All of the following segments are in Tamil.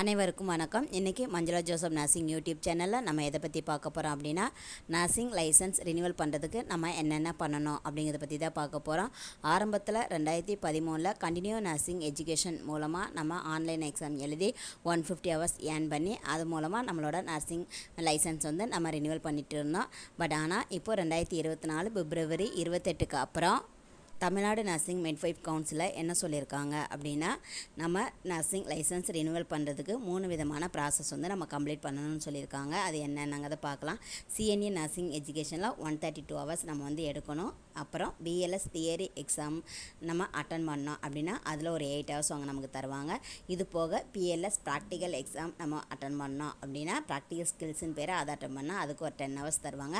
அனைவருக்கும் வணக்கம். இன்றைக்கி மஞ்சுளா ஜோசப் நர்சிங் யூடியூப் சேனலில் நம்ம எதை பற்றி பார்க்க போகிறோம் அப்படின்னா, நர்சிங் லைசன்ஸ் ரினிவல் பண்ணுறதுக்கு நம்ம என்னென்ன பண்ணணும் அப்படிங்கிறத பற்றி தான் பார்க்க போகிறோம். ஆரம்பத்தில் 2013 கண்டினியூ நர்சிங் எஜுகேஷன் மூலமாக நம்ம ஆன்லைன் எக்ஸாம் எழுதி 150 ஹவர்ஸ் ஏர்ன் பண்ணி அது மூலமாக நம்மளோட நர்சிங் லைசன்ஸ் வந்து நம்ம ரினிவல் பண்ணிகிட்டு இருந்தோம். பட் ஆனால் இப்போது 2024 பிப்ரவரி 28க்கு அப்புறம் தமிழ்நாடு நர்சிங் மிட்வைஃப் கவுன்சிலில் என்ன சொல்லியிருக்காங்க அப்படின்னா, நம்ம நர்சிங் லைசன்ஸ் ரினிவல் பண்ணுறதுக்கு 3 விதமான ப்ராசஸ் வந்து நம்ம கம்ப்ளீட் பண்ணணும்னு சொல்லியிருக்காங்க. அது என்னென்னங்கிறத பார்க்கலாம். சிஎன்ஏ நர்சிங் எஜுகேஷனில் 132 ஹவர்ஸ் நம்ம வந்து எடுக்கணும். அப்புறம் பிஎல்எஸ் தியரி எக்ஸாம் நம்ம அட்டன் பண்ணோம் அப்படின்னா அதில் ஒரு 8 ஹவர்ஸ் அவங்க நமக்கு தருவாங்க. இது போக பிஎல்எஸ் ப்ராக்டிக்கல் எக்ஸாம் நம்ம அட்டன் பண்ணோம் அப்படின்னா, ப்ராக்டிக்கல் ஸ்கில்ஸுன்னு பேர், அதை அட்டன் பண்ணால் அதுக்கு ஒரு 10 ஹவர்ஸ் தருவாங்க.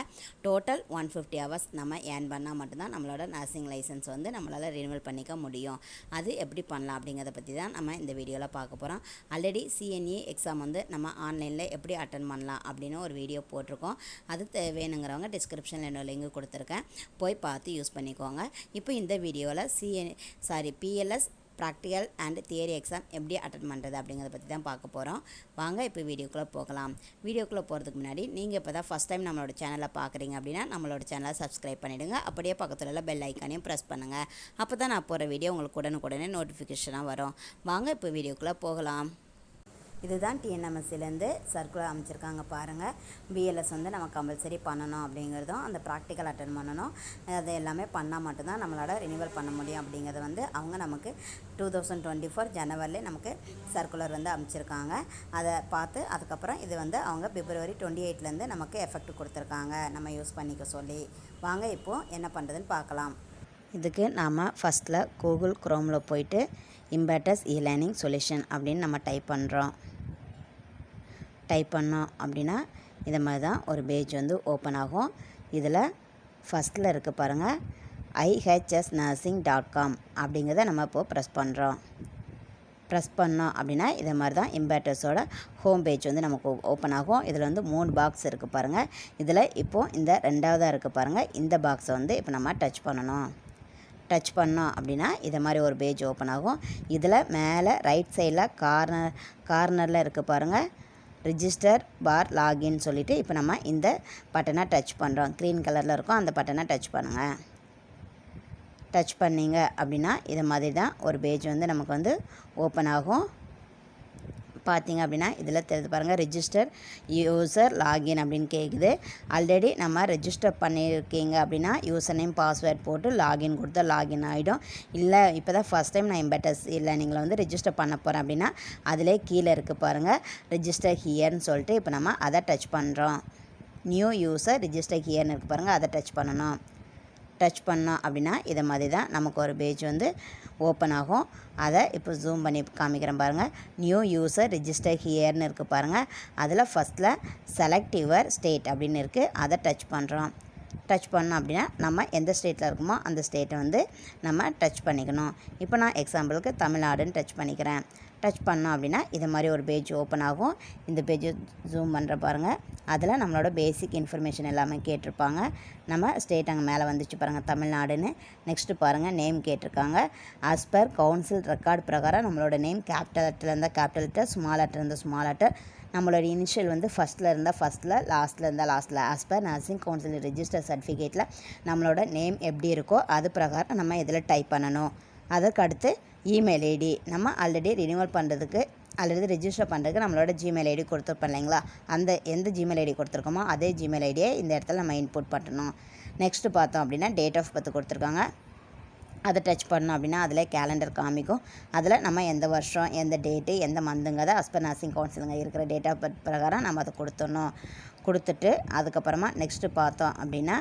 டோட்டல் 150 ஹவர்ஸ் நம்ம ஏர்ன் பண்ணால் மட்டும்தான் நம்மளோட நர்சிங் லைசன்ஸ் வந்து நம்மளால் ரினிவல் பண்ணிக்க முடியும். அது எப்படி பண்ணலாம் அப்படிங்கிறத பற்றி தான் நம்ம இந்த வீடியோவில் பார்க்க போகிறோம். ஆல்ரெடி சிஎன்ஏ எக்ஸாம் வந்து நம்ம ஆன்லைனில் எப்படி அட்டன் பண்ணலாம் அப்படின்னு ஒரு வீடியோ போட்டிருக்கோம். அது வேணுங்கிறவங்க டிஸ்கிரிப்ஷனில் என்னோட லிங்க் கொடுத்துருக்கேன், போய் பார்த்து யூஸ் பண்ணிக்கோங்க. இப்போ இந்த வீடியோவில் BLS practical and theory exam எப்படி அட்டன் பண்ணுறது அப்படிங்கிறத பற்றி தான் பார்க்க போகிறோம். வாங்க இப்போ வீடியோக்குள்ளே போகலாம். வீடியோக்குள்ளே போகிறதுக்கு முன்னாடி நீங்கள் இப்போ தான் ஃபஸ்ட் டைம் நம்மளோட சேனலை பார்க்குறீங்க அப்படின்னா நம்மளோட சேனலை சப்ஸ்கிரைப் பண்ணிவிடுங்க. அப்படியே பக்கத்தில் உள்ள பெல் ஐக்கானையும் ப்ரெஸ் பண்ணுங்கள். அப்போ தான் நான் போகிற வீடியோ உங்களுக்கு உடனுக்குடனே நோட்டிஃபிகேஷனாக வரும். வாங்க இப்போ வீடியோக்குள்ளே போகலாம். இதுதான் டிஎன்எம்எஸ்சிலேருந்து சர்க்குலர் அமைச்சிருக்காங்க பாருங்கள். பிஎல்எஸ் வந்து நம்ம கம்பல்சரி பண்ணணும் அப்படிங்கிறதும், அந்த ப்ராக்டிக்கல் அட்டன் பண்ணணும், அது எல்லாமே பண்ணால் மட்டும்தான் நம்மளோட ரினிவல் பண்ண முடியும் அப்படிங்கிறத வந்து அவங்க நமக்கு 2024 ஜனவரியில் நமக்கு சர்க்குலர் வந்து அமைச்சிருக்காங்க. அதை பார்த்து அதுக்கப்புறம் இது வந்து அவங்க பிப்ரவரி 28லேருந்து நமக்கு எஃபெக்ட் கொடுத்துருக்காங்க நம்ம யூஸ் பண்ணிக்க சொல்லி. வாங்க இப்போது என்ன பண்ணுறதுன்னு பார்க்கலாம். இதுக்கு நாம் ஃபஸ்ட்டில் கூகுள் குரோமில் போயிட்டு இம்பேட்டஸ் இ-லேர்னிங் சொல்யூஷன் அப்படின்னு நம்ம டைப் பண்ணோம் அப்படின்னா இது மாதிரி தான் ஒரு பேஜ் வந்து ஓப்பன் ஆகும். இதில் ஃபஸ்ட்டில் இருக்க பாருங்கள், ihsnursing.com அப்படிங்கிறத நம்ம இப்போது ப்ரெஸ் பண்ணோம் அப்படின்னா இதை மாதிரி தான் இம்பேட்டஸோட ஹோம் பேஜ் வந்து நமக்கு ஓப்பன் ஆகும். இதில் வந்து 3 பாக்ஸ் இருக்குது பாருங்கள். இதில் இப்போது இந்த 2வதாக இருக்குது பாருங்கள், இந்த பாக்ஸை வந்து இப்போ நம்ம டச் பண்ணோம் அப்படின்னா இதை மாதிரி ஒரு பேஜ் ஓப்பன் ஆகும். இதில் மேலே ரைட் சைடில் கார்னரில் இருக்குது பாருங்கள், ரிஜிஸ்டர் பார் லாகின் சொல்லிவிட்டு இப்போ நம்ம இந்த பட்டனை டச் பண்ணுறோம். க்ரீன் கலரில் இருக்கும், அந்த பட்டனை டச் பண்ணுங்கள். டச் பண்ணிங்க அப்படின்னா இதை மாதிரி தான் ஒரு பேஜ் வந்து நமக்கு வந்து ஓப்பன் ஆகும். பார்த்திங்க அப்படின்னா இதில் தெரிஞ்சு பாருங்கள், ரிஜிஸ்டர் யூசர் லாகின் அப்படின்னு கேட்குது. ஆல்ரெடி நம்ம ரெஜிஸ்டர் பண்ணியிருக்கீங்க அப்படின்னா யூசர் நேம் பாஸ்வேர்ட் போட்டு லாகின் கொடுத்தா லாகின் ஆகிடும். இல்லை இப்போ தான் ஃபஸ்ட் டைம் நான் இம்பேட்டஸ் இ-லேர்னிங்கில் வந்து ரெஜிஸ்டர் பண்ண போகிறேன் அப்படின்னா அதிலே கீழே இருக்குது பாருங்கள், ரெஜிஸ்டர் ஹியர்னு சொல்லிட்டு இப்போ நம்ம அதை டச் பண்ணுறோம். நியூ யூசர் ரெஜிஸ்டர் ஹியர்னு இருக்குது பாருங்கள், அதை டச் பண்ணோம் அப்படின்னா இதை மாதிரி தான் நமக்கு ஒரு பேஜ் வந்து ஓப்பன் ஆகும். அதை இப்போ ஜூம் பண்ணி காமிக்கிறேன் பாருங்கள். நியூ யூசர் ரிஜிஸ்டர் ஹியர்னு இருக்குது பாருங்கள். அதில் ஃபஸ்ட்டில் செலக்ட் யுவர் ஸ்டேட் அப்படின்னு இருக்குது, அதை டச் பண்ணோம் அப்படின்னா நம்ம எந்த ஸ்டேட்டில் இருக்குமோ அந்த ஸ்டேட்டை வந்து நம்ம டச் பண்ணிக்கணும். இப்போ நான் எக்ஸாம்பிளுக்கு தமிழ்நாடுன்னு டச் பண்ணிக்கிறேன். டச் பண்ணோம் அப்படின்னா இது மாதிரி ஒரு பேஜ் ஓப்பன் ஆகும். இந்த பேஜை ஜூம் பண்ணுற பாருங்கள். அதில் நம்மளோட பேசிக் இன்ஃபர்மேஷன் எல்லாமே கேட்டிருப்பாங்க. நம்ம ஸ்டேட் அங்கே மேலே வந்துச்சு பாருங்கள், தமிழ்நாடுன்னு. நெக்ஸ்ட்டு பாருங்கள், நேம் கேட்டிருக்காங்க. ஆஸ் பர் கவுன்சில் ரெக்கார்டு பிரகாரம் நம்மளோட நேம் கேபிட்டல் லெட்டர் இருந்தால் கேபிட்டல் லெட்டர், ஸ்மால் லெட்டர் இருந்தால் ஸ்மால் லெட்டர், நம்மளோட இனிஷியல் வந்து ஃபஸ்ட்டில் இருந்தால் ஃபஸ்ட்டில், லாஸ்ட்டில் இருந்தால் லாஸ்ட்டில். As per nursing council register சர்டிஃபிகேட்டில் நம்மளோட நேம் எப்படி இருக்கோ அது பிரகாரம் நம்ம இதில் டைப் பண்ணணும். அதற்கு அடுத்து இமெயில் ஐடி, நம்ம ஆல்ரெடி ரினிவல் பண்ணுறதுக்கு ரெஜிஸ்டர் பண்ணுறதுக்கு நம்மளோட ஜிமெயில் ஐடி கொடுத்துருப்போம் இல்லைங்களா, அந்த எந்த ஜிமெயில் ஐடி கொடுத்துருக்கோமோ அதே ஜிமெயில் ஐடியை இந்த இடத்துல நம்ம இன்புட் பண்ணணும். நெக்ஸ்ட்டு பார்த்தோம் அப்படின்னா டேட் ஆஃப் பர்த் கொடுத்துருக்காங்க, அதை டச் பண்ணோம் அப்படின்னா அதில் கேலண்டர் காமிக்கும். அதில் நம்ம எந்த வருஷம், எந்த டேட்டு, எந்த மந்த்துங்கிறத அஸ்பர் நர்சிங் கவுன்சிலுங்க இருக்கிற டேட் ஆஃப் பர்த் பிரகாரம் நம்ம அதை கொடுத்துட்டு அதுக்கப்புறமா நெக்ஸ்ட்டு பார்த்தோம் அப்படின்னா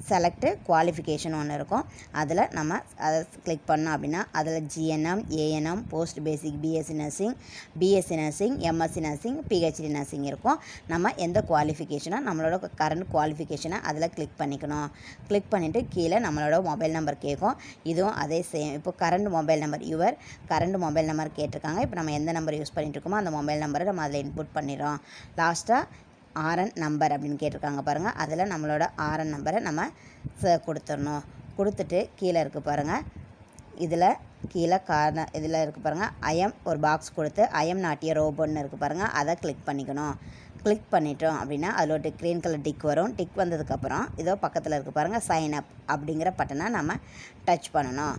செலக்ட் குவாலிஃபிகேஷன் ஒன்று இருக்கும். அதில் நம்ம அதை கிளிக் பண்ணோம் அப்படின்னா அதில் ஜிஎன்எம், ஏஎன்எம், போஸ்ட் பேசிக், BSc nursing, MSc nursing, PhD nursing இருக்கும். நம்ம எந்த குவாலிஃபிகேஷனோ நம்மளோட கரண்ட் குவாலிஃபிகேஷனை அதில் கிளிக் பண்ணிவிட்டு கீழே நம்மளோட மொபைல் நம்பர் கேட்கும். இதுவும் அதே சேம். இப்போ கரண்ட் மொபைல் நம்பர் கேட்டிருக்காங்க. இப்போ நம்ம எந்த நம்பர் யூஸ் பண்ணிகிட்டு இருக்கோமோ அந்த மொபைல் நம்பரை நம்ம அதில் இன்புட் பண்ணிடுறோம். லாஸ்ட்டாக ஆர்என் நம்பர் அப்படின்னு கேட்டிருக்காங்க பாருங்கள், அதில் நம்மளோட ஆர்என் நம்பரை நம்ம கொடுத்துட்டு கீழே இருக்குது பாருங்கள், இதில் கீழே கார்னர் இதில் இருக்குது பாருங்கள், ஐஎம் ஒரு பாக்ஸ் கொடுத்து ஐஎம் நாட் எ ரோபோட்னு இருக்குது பாருங்கள், அதை கிளிக் பண்ணிக்கணும். கிளிக் பண்ணிட்டோம் அப்படின்னா அதில் ஒரு க்ரீன் கலர் டிக் வரும். டிக் வந்ததுக்கப்புறம் இதோ பக்கத்தில் இருக்குது பாருங்கள், சைன் அப் அப்படிங்கிற பட்டனை நம்ம டச் பண்ணணும்.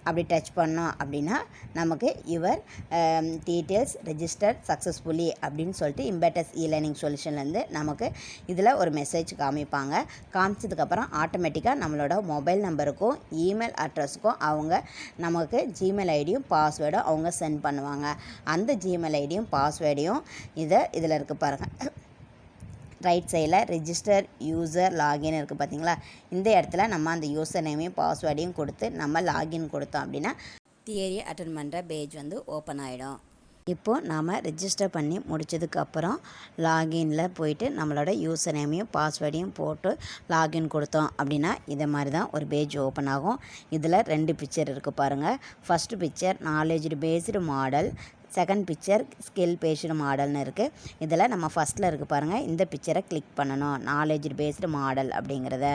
அப்படி டச் பண்ணோம் அப்படின்னா நமக்கு யுவர் டீட்டெயில்ஸ் ரெஜிஸ்டர்ட் சக்ஸஸ்ஃபுல்லி அப்படின்னு சொல்லிட்டு இம்பேட்டஸ் லேர்னிங் சொல்யூஷன்லேருந்து நமக்கு இதில் ஒரு மெசேஜ் காமிப்பாங்க. காமிச்சதுக்கப்புறம் ஆட்டோமேட்டிக்காக நம்மளோட மொபைல் நம்பருக்கும் இமெயில் அட்ரஸுக்கும் அவங்க நமக்கு ஜிமெயில் ஐடியும் பாஸ்வேர்டும் அவங்க சென்ட் பண்ணுவாங்க. அந்த ஜிமெயில் ஐடியும் பாஸ்வேர்டையும் இதில் இருக்குது பாருங்கள், ரைட் சைடில் ரெஜிஸ்டர் யூசர் லாகின் இருக்குது பார்த்தீங்களா, இந்த இடத்துல நம்ம அந்த யூசர் நேமையும் பாஸ்வேர்டையும் கொடுத்து நம்ம லாகின் கொடுத்தோம் அப்படின்னா தியரி அட்டன் பண்ணுற பேஜ் வந்து ஓப்பன் ஆகிடும். இப்போது நாம் ரெஜிஸ்டர் பண்ணி முடித்ததுக்கப்புறம் லாகினில் போயிட்டு நம்மளோட யூசர் நேமையும் பாஸ்வேர்டையும் போட்டு லாகின் கொடுத்தோம் அப்படின்னா இதை மாதிரி தான் ஒரு பேஜ் ஓப்பன் ஆகும். இதில் 2 பிக்சர் இருக்குது பாருங்கள். First picture knowledge based model, second picture skill based மாடல்னு இருக்குது. இதில் நம்ம ஃபஸ்ட்டில் இருக்குது பாருங்கள், இந்த பிக்சரை கிளிக் பண்ணணும். நாலேஜ் பேஸ்டு மாடல் அப்படிங்கிறத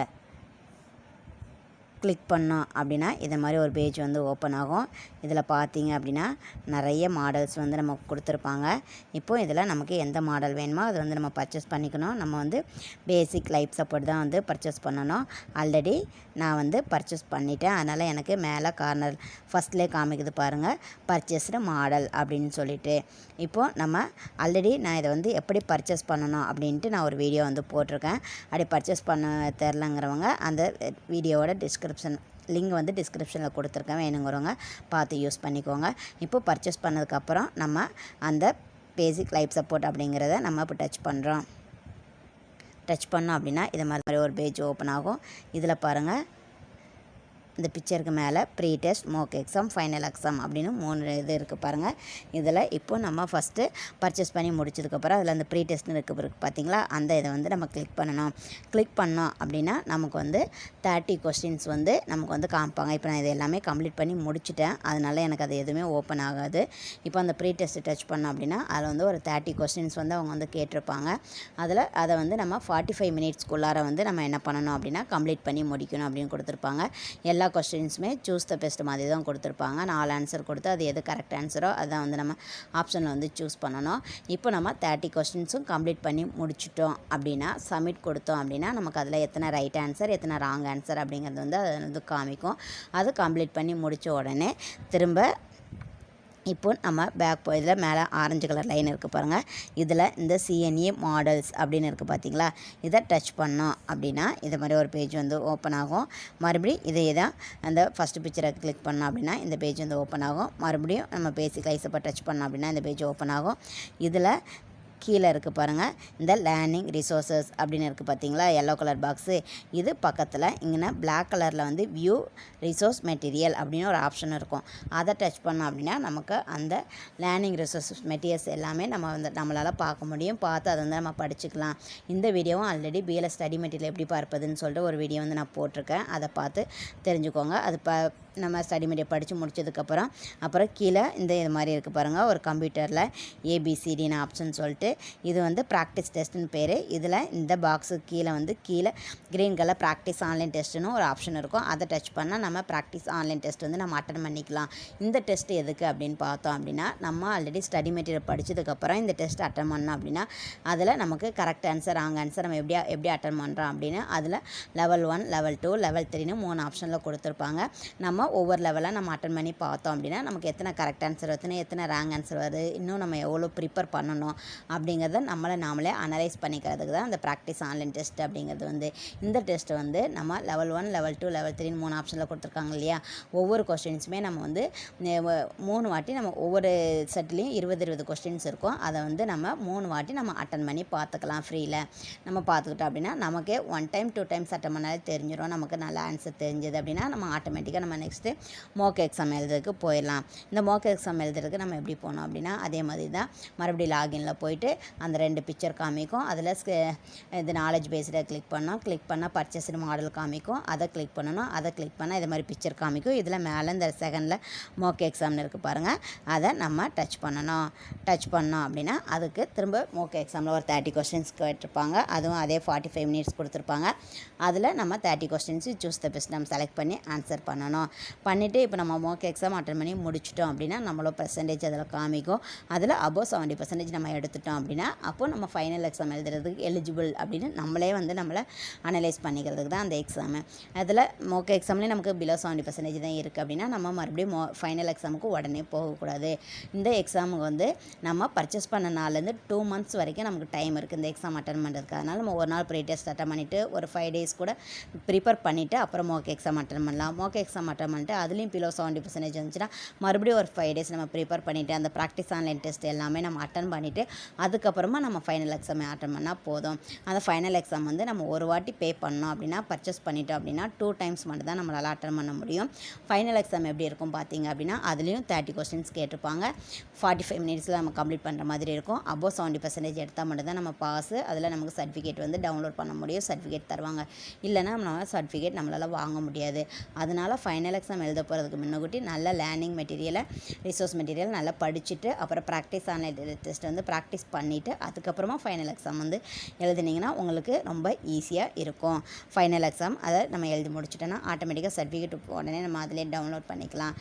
கிளிக் பண்ணோம் அப்படின்னா இதை மாதிரி ஒரு பேஜ் வந்து ஓப்பன் ஆகும். இதில் பார்த்தீங்க அப்படின்னா நிறைய மாடல்ஸ் வந்து நமக்கு கொடுத்துருப்பாங்க. இப்போது இதில் நமக்கு எந்த மாடல் வேணுமோ அதை வந்து நம்ம பர்ச்சேஸ் பண்ணிக்கணும். நம்ம வந்து பேசிக் லைஃப் சப்போர்ட் தான் வந்து பர்ச்சேஸ் பண்ணணும். ஆல்ரெடி நான் வந்து பர்ச்சேஸ் பண்ணிட்டேன், அதனால் எனக்கு மேலே கார்னர் ஃபஸ்ட்லேயே காமிக்குது பாருங்கள், பர்ச்சேஸ்டு மாடல் அப்படின்னு சொல்லிட்டு. இப்போது நம்ம ஆல்ரெடி நான் இதை வந்து எப்படி பர்ச்சேஸ் பண்ணணும் அப்படின்ட்டு நான் ஒரு வீடியோ வந்து போட்டிருக்கேன். அப்படி பர்ச்சேஸ் பண்ண தெரிலங்கிறவங்க அந்த வீடியோவோட லிங்க் வந்து டிஸ்கிரிப்ஷனில் கொடுத்துருக்கேன், வேணுங்கிறவங்க பார்த்து யூஸ் பண்ணிக்கோங்க. இப்போ பர்ச்சேஸ் பண்ணதுக்கப்புறம் நம்ம அந்த பேசிக் லைஃப் சப்போர்ட் அப்படிங்கிறத நம்ம இப்போ டச் பண்ணுறோம். டச் பண்ணோம் அப்படின்னா இது மாதிரி ஒரு பேஜ் ஓப்பன் ஆகும். இதில் பாருங்கள், இந்த பிக்சருக்கு மேலே ப்ரீ டெஸ்ட், மோக் எக்ஸாம், ஃபைனல் எக்ஸாம் அப்படின்னு 3 இது இருக்குது பாருங்கள். இதில் இப்போ நம்ம ஃபஸ்ட்டு பர்ச்சேஸ் பண்ணி முடிச்சதுக்கப்புறம் அதில் அந்த ப்ரீ டெஸ்ட்னு இருக்குது பார்த்தீங்களா, அந்த இதை வந்து நம்ம கிளிக் பண்ணணும். கிளிக் பண்ணோம் அப்படின்னா நமக்கு வந்து 30 கொஸ்டின்ஸ் வந்து நமக்கு வந்து காமிப்பாங்க. இப்போ நான் இது எல்லாமே கம்ப்ளீட் பண்ணி முடிச்சிட்டேன், அதனால் எனக்கு அது எதுவுமே ஓப்பன் ஆகாது. இப்போ அந்த ப்ரீ டெஸ்ட்டு டச் பண்ணோம் அப்படின்னா அதில் வந்து ஒரு 30 கொஸ்டின்ஸ் வந்து அவங்க வந்து கேட்டிருப்பாங்க. அதை வந்து நம்ம 45 மினிட்ஸ்க்குள்ளார வந்து நம்ம என்ன பண்ணணும் அப்படின்னா கம்ப்ளீட் பண்ணி முடிக்கணும் அப்படின்னு கொடுத்துருப்பாங்க. எல்லா கொஸ்டின்ஸுமே சூஸ் த பெஸ்ட் மாதிரி தான் கொடுத்துருப்பாங்க. 4 ஆன்சர் கொடுத்து அது எது கரெக்ட் ஆன்சரோ அதான் வந்து நம்ம ஆப்ஷனில் வந்து சூஸ் பண்ணணும். இப்போ நம்ம 30 கொஸ்டின்ஸும் கம்ப்ளீட் பண்ணி முடிச்சிட்டோம் அப்படின்னா சப்மிட் கொடுத்தோம் அப்படின்னா நமக்கு அதில் எத்தனை ரைட் ஆன்சர் எத்தனை ராங் ஆன்சர் அப்படிங்கிறது வந்து அது வந்து காமிக்கும். அது கம்ப்ளீட் பண்ணி முடித்த உடனே திரும்ப இப்போ நம்ம பேக் இதில் மேலே ஆரஞ்சு கலர் லைன் இருக்குது பாருங்கள், இதில் இந்த சிஎன்ஏ மாடல்ஸ் அப்படின்னு இருக்குது பார்த்தீங்களா, இதை டச் பண்ணோம் அப்படின்னா இது மாதிரி ஒரு பேஜ் வந்து ஓப்பன் ஆகும். மறுபடியும் இதே தான் அந்த ஃபஸ்ட்டு பிக்சரை கிளிக் பண்ணோம் அப்படின்னா இந்த பேஜ் வந்து ஓப்பன் ஆகும். மறுபடியும் நம்ம பேசிக் லைஸை டச் பண்ணோம் அப்படின்னா இந்த பேஜ் ஓப்பன் ஆகும். இதில் கீழே இருக்குது பாருங்கள், இந்த லேர்னிங் ரிசோர்ஸஸ் அப்படின்னு இருக்குது பார்த்தீங்களா, எல்லோ கலர் பாக்ஸு. இது பக்கத்தில் இங்கே பிளாக் கலரில் வந்து வியூ ரிசோர்ஸ் மெட்டீரியல் அப்படின்னு ஒரு ஆப்ஷன் இருக்கும். அதை டச் பண்ணோம் அப்படின்னா நமக்கு அந்த லேர்னிங் ரிசோர்ஸஸ் மெட்டீரியல்ஸ் எல்லாமே நம்ம வந்து நம்மளால் பார்க்க முடியும். பார்த்து அதை வந்து நம்ம படிச்சுக்கலாம். இந்த வீடியோவும் ஆல்ரெடி பிஎல்எஸ் ஸ்டடி மெட்டீரியல் எப்படி பார்ப்பதுன்னு சொல்லிட்டு ஒரு வீடியோ வந்து நான் போட்டிருக்கேன், அதை பார்த்து தெரிஞ்சுக்கோங்க. அது நம்ம ஸ்டடி மெட்டீரியல் படித்து முடிச்சதுக்கப்புறம் அப்புறம் கீழே இது மாதிரி இருக்குது பாருங்கள், ஒரு கம்ப்யூட்டரில் ஏபிசிடின்னு ஆப்ஷன் சொல்லிட்டு இது வந்து ப்ராக்டிஸ் டெஸ்ட்டுன்னு பேர். இதில் இந்த பாக்ஸுக்கு கீழே க்ரீன் கலர் ப்ராக்டிஸ் ஆன்லைன் டெஸ்ட்டுன்னு ஒரு ஆப்ஷன் இருக்கும். அதை டச் பண்ணால் நம்ம ப்ராக்டிஸ் ஆன்லைன் டெஸ்ட் வந்து நம்ம அட்டன் பண்ணிக்கலாம். இந்த டெஸ்ட் எதுக்கு அப்படின்னு பார்த்தோம் அப்படின்னா நம்ம ஆல்ரெடி ஸ்டடி மெட்டீரியல் படித்ததுக்கப்புறம் இந்த டெஸ்ட் அட்டன் பண்ணோம் அப்படின்னா அதில் நமக்கு கரெக்ட் ஆன்சர் ராங் ஆன்சர் நம்ம எப்படி அட்டன் பண்ணுறோம் அப்படின்னு அதில் லெவல் 1 லெவல் 2 லெவல் 3ன்னு 3 ஆப்ஷனில் கொடுத்துருப்பாங்க. நம்ம ஒவ்வொரு லெவலாக நம்ம அட்டன் பண்ணி பார்த்தோம் அப்படின்னா நமக்கு எத்தனை கரெக்ட் ஆன்சர் வருது, எத்தனை ராங் ஆன்சர் வருது, இன்னும் நம்ம எவ்வளோ ப்ரிப்பேர் பண்ணணும் அப்படிங்கிறத நாமளே அனலைஸ் பண்ணிக்கிறதுக்கு தான் அந்த ப்ராக்டிஸ் ஆன்லைன் டெஸ்ட் அப்படிங்கிறது வந்து. இந்த டெஸ்ட் வந்து நம்ம லெவல் 1 லெவல் 2 லெவல் 3 3 ஆப்ஷனில் கொடுத்துருக்காங்க இல்லையா, ஒவ்வொரு கொஸ்டின்ஸுமே நம்ம வந்து 3 வாட்டி நம்ம ஒவ்வொரு செட்லேயும் 20 கொஸ்டின்ஸ் இருக்கும். அதை வந்து நம்ம 3 வாட்டி நம்ம அட்டன் பண்ணி பார்த்துக்கலாம் ஃப்ரீயில். நம்ம பார்த்துக்கிட்டோம் அப்படின்னா நமக்கே 1 டைம் 2 டைம்ஸ் அட்டன் பண்ணாலே தெரிஞ்சிடும். நமக்கு நல்ல ஆன்சர் தெரிஞ்சது அப்படின்னா நம்ம ஆட்டோமேட்டிக்காக நம்ம நெக்ஸ்ட்டு மோக் எக்ஸாம் எழுதுறதுக்கு போயிடலாம். இந்த மோக் எக்ஸாம் எழுதுறதுக்கு நம்ம எப்படி போனோம் அப்படின்னா அதே மாதிரி தான் மறுபடியும் லாகினில் போயிட்டு அந்த 2 பிக்சர் காமிக்கும். அதில் இது நாலேஜ் பேஸ்டாக கிளிக் பண்ணால் பர்ச்சேஸ்டு மாடல் காமிக்கும். அதை கிளிக் பண்ணணும். அதை கிளிக் பண்ணால் இது மாதிரி பிக்சர் காமிக்கும். இதில் மேலே இந்த செகண்டில் மோக் எக்ஸாம்னு இருக்குது பாருங்கள், அதை நம்ம டச் பண்ணணும். டச் பண்ணோம் அப்படின்னா அதுக்கு திரும்ப மோக் எக்ஸாமில் ஒரு 30 கொஸ்டின்ஸ் கேட்டிருப்பாங்க. அதுவும் அதே 45 மினிட்ஸ் கொடுத்துருப்பாங்க. அதில் நம்ம 30 கொஸ்டின்ஸ் சூஸ் த பெஸ்ட் நம்ம செலக்ட் பண்ணி ஆன்சர் பண்ணணும். பண்ணிவிட்டு இப்போ நம்ம மோக் எக்ஸாம் அட்டன் பண்ணி முடிச்சிட்டோம் அப்படின்னா நம்மளோட பெர்சன்டேஜ் அதில் காமிக்கும். அதில் அபோவ் 70% நம்ம எடுத்துட்டோம் அப்படின்னா அப்போ நம்ம ஃபைனல் எக்ஸாம் எழுதுறதுக்கு எலிஜிபிள் அப்படின்னு நம்மளே வந்து நம்மளை அனலைஸ் பண்ணிக்கிறதுக்கு தான் அந்த எக்ஸாமு. அதில் மோக் எக்ஸாம்லேயே நமக்கு பிலோ 70% தான் இருக்குது அப்படின்னா நம்ம மறுபடியும் ஃபைனல் எக்ஸாமுக்கு உடனே போகக்கூடாது. இந்த எக்ஸாமுக்கு வந்து நம்ம பர்ச்சேஸ் பண்ண நாள்லேருந்து 2 months வரைக்கும் நமக்கு டைம் இருக்குது இந்த எக்ஸாம் அட்டன் பண்ணுறதுக்கு. அதனால் நம்ம ஒரு நாள் ப்ரீ டெஸ்ட் அட்டன் பண்ணிவிட்டு ஒரு 5 days கூட ப்ரிப்பேர் பண்ணிவிட்டு அப்புறம் மோக் எக்ஸாம் அட்டன் பண்ணலாம். மோக் எக்ஸாம் அட்டன் பண்ணிட்டு அதுலேயும் பிலோ 70% வந்துச்சுன்னா மறுபடியும் ஒரு 5 days நம்ம ப்ரிப்பேர் பண்ணிவிட்டு அந்த ப்ராக்டிஸ் ஆன்லைன் டெஸ்ட் எல்லாமே நம்ம அட்டன் பண்ணிவிட்டு அதுக்கப்புறமா நம்ம ஃபைனல் எக்ஸாம் அட்டன் பண்ணால் போதும். அந்த ஃபைனல் எக்ஸாம் வந்து நம்ம ஒரு வாட்டி பே பண்ணோம் அப்படின்னா பர்ச்சேஸ் பண்ணிட்டோம் அப்படின்னா 2 times மட்டும் தான் நம்மளால் அட்டன் பண்ண முடியும். ஃபைனல் எக்ஸாம் எப்படி இருக்கும் பார்த்தீங்க அப்படின்னா அதுலேயும் 30 questions கேட்டிருப்பாங்க. 45 minutesல நம்ம கம்ப்ளீட் பண்ணுற மாதிரி இருக்கும். அபோவ் 70% எடுத்தால் மட்டும்தான் நம்ம பாஸு. அதில் நமக்கு சர்டிஃபிகேட் வந்து டவுன்லோட் பண்ண முடியும். சர்டிஃபிகேட் தருவாங்க. இல்லைனா நம்ம சர்டிஃபிகேட் நம்மளால் வாங்க முடியாது. அதனால் ஃபைனல் எக்ஸாம் எழுத போகிறதுக்கு முன்னக்கூட்டி நல்ல லேர்னிங் மெட்டீரியலை ரிசோர்ஸ் மெட்டீரியல் நல்லா படிச்சுட்டு அப்புறம் ப்ராக்டிஸ் ஆன்லைன் டெஸ்ட் வந்து ப்ராக்டிஸ் பண்ணிவிட்டு அதுக்கப்புறமா ஃபைனல் எக்ஸாம் வந்து எழுதுனீங்கன்னா உங்களுக்கு ரொம்ப ஈஸியாக இருக்கும். ஃபைனல் எக்ஸாம் அதை நம்ம எழுதி முடிச்சிட்டோன்னா ஆட்டோமேட்டிக்காக சர்டிஃபிகேட் உடனே நம்ம அதிலே டவுன்லோட் பண்ணிக்கலாம்.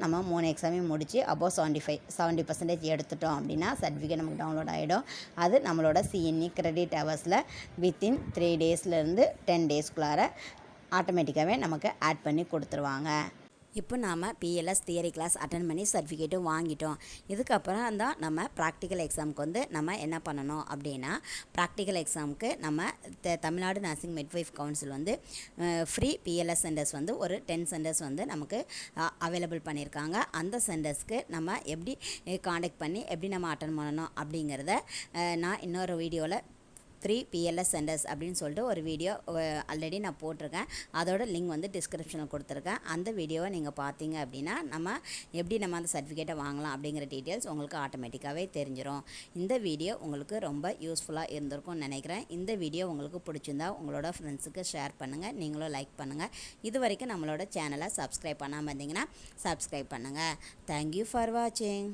நம்ம 3 எக்ஸாமையும் முடித்து அபோவ் 70% எடுத்துட்டோம் அப்படின்னா சர்டிஃபிகேட் நமக்கு டவுன்லோட் ஆகிடும். அது நம்மளோட CNE கிரெடிட் ஹவர்ஸில் வித்தின் 3 daysலேருந்து 10 daysக்குள்ளார ஆட்டோமேட்டிக்காகவே நமக்கு ஆட் பண்ணி கொடுத்துருவாங்க. இப்போ நாம் PLS தியரி கிளாஸ் அட்டன் பண்ணி சர்டிஃபிகேட்டும் வாங்கிட்டோம். இதுக்கப்புறம் தான் நம்ம ப்ராக்டிக்கல் எக்ஸாமுக்கு வந்து நம்ம என்ன பண்ணணும் அப்படின்னா ப்ராக்டிக்கல் எக்ஸாமுக்கு நம்ம தமிழ்நாடு நர்சிங் மிட்வைஃப் கவுன்சில் வந்து ஃப்ரீ PLS சென்டர்ஸ் வந்து ஒரு 10 centers வந்து நமக்கு அவைலபிள் பண்ணியிருக்காங்க. அந்த சென்டர்ஸ்க்கு நம்ம எப்படி காண்டாக்ட் பண்ணி எப்படி நம்ம அட்டன் பண்ணணும் அப்படிங்கிறத நான் இன்னொரு வீடியோவில் 3 PLS சென்டர்ஸ் அப்படின்னு சொல்லிட்டு ஒரு வீடியோ ஆல்ரெடி நான் போட்டிருக்கேன். அதோட லிங்க் வந்து டிஸ்கிரிப்ஷனில் கொடுத்துருக்கேன். அந்த வீடியோவை நீங்கள் பார்த்தீங்க அப்படின்னா எப்படி நம்ம அந்த சர்டிஃபிகேட்டை வாங்கலாம் அப்படிங்கிற டீட்டெயில்ஸ் உங்களுக்கு ஆட்டோமேட்டிக்காகவே தெரிஞ்சிடும். இந்த வீடியோ உங்களுக்கு ரொம்ப யூஸ்ஃபுல்லாக இருந்திருக்கும்னு நினைக்கிறேன். இந்த வீடியோ உங்களுக்கு பிடிச்சிருந்தா உங்களோட ஃப்ரெண்ட்ஸுக்கு ஷேர் பண்ணுங்கள். நீங்களும் லைக் பண்ணுங்கள். இது வரைக்கும் நம்மளோட சேனலை சப்ஸ்கிரைப் பண்ணாமல் இருந்தீங்கன்னா சப்ஸ்கிரைப் பண்ணுங்கள். தேங்க்யூ ஃபார் வாட்சிங்.